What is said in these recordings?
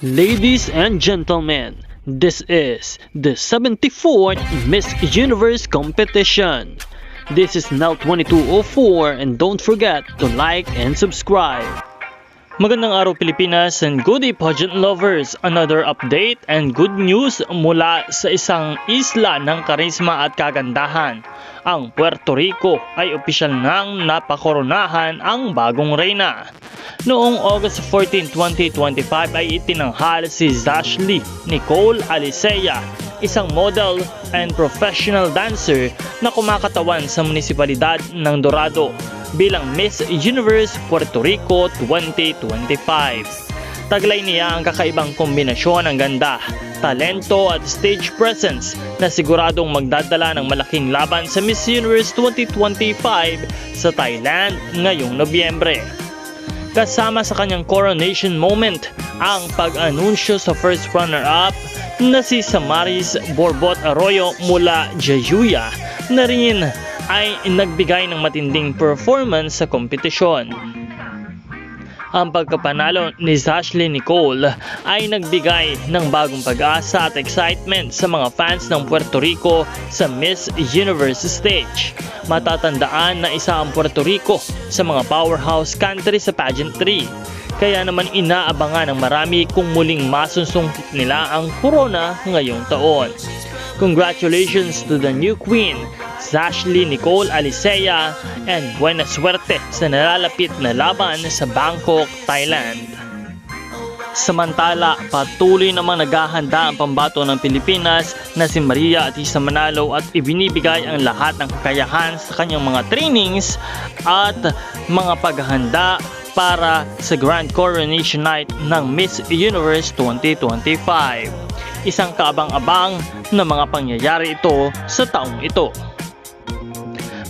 Ladies and gentlemen, this is the 74th Miss Universe competition. This is Nell 2204 and don't forget to like and subscribe. Magandang araw Pilipinas and good day pageant lovers. Another update and good news mula sa isang isla ng karisma at kagandahan. Ang Puerto Rico ay opisyal nang napakoronahan ang bagong reyna. Noong August 14, 2025 ay itinanghal si Zashley Nicole Alicea, isang model and professional dancer na kumakatawan sa munisipalidad ng Dorado bilang Miss Universe Puerto Rico 2025. Taglay niya ang kakaibang kombinasyon ng ganda, talento at stage presence na siguradong magdadala ng malaking laban sa Miss Universe 2025 sa Thailand ngayong Nobyembre. Kasama sa kanyang coronation moment ang pag-anunsyo sa first runner-up na si Samaris Borbot Arroyo mula Jayuya na rin ay nagbigay ng matinding performance sa kompetisyon. Ang pagkapanalo ni Zashley Nicole ay nagbigay ng bagong pag-asa at excitement sa mga fans ng Puerto Rico sa Miss Universe stage. Matatandaan na isa ang Puerto Rico sa mga powerhouse country sa pageantry. Kaya naman inaabangan ng marami kung muling masunsungkit nila ang corona ngayong taon. Congratulations to the new queen, Zashley Nicole Alicea, and buena suerte sa nalalapit na laban sa Bangkok, Thailand. Samantala, patuloy namang naghahanda ang pambato ng Pilipinas na si Maria Atisa Manalo at ibinibigay ang lahat ng kakayahan sa kanyang mga trainings at mga paghahanda para sa Grand Coronation Night ng Miss Universe 2025. Isang kaabang-abang na mga pangyayari ito sa taong ito.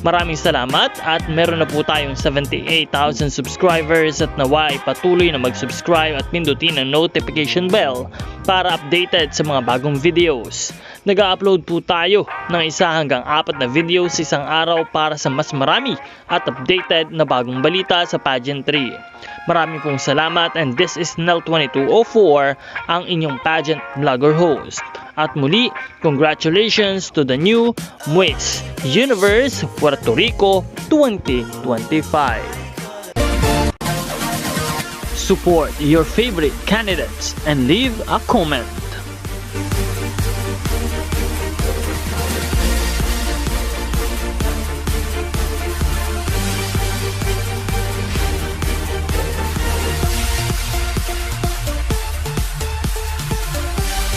Maraming salamat at meron na po tayong 78,000 subscribers at naway patuloy na mag-subscribe at pindutin ang notification bell para updated sa mga bagong videos. Nag-upload po tayo ng 1 hanggang 4 na videos sa isang araw para sa mas marami at updated na bagong balita sa pageantry. Maraming pong salamat and this is Nell2204, ang inyong pageant vlogger host. At muli, congratulations to the new Miss Universe Puerto Rico 2025. Support your favorite candidates and leave a comment.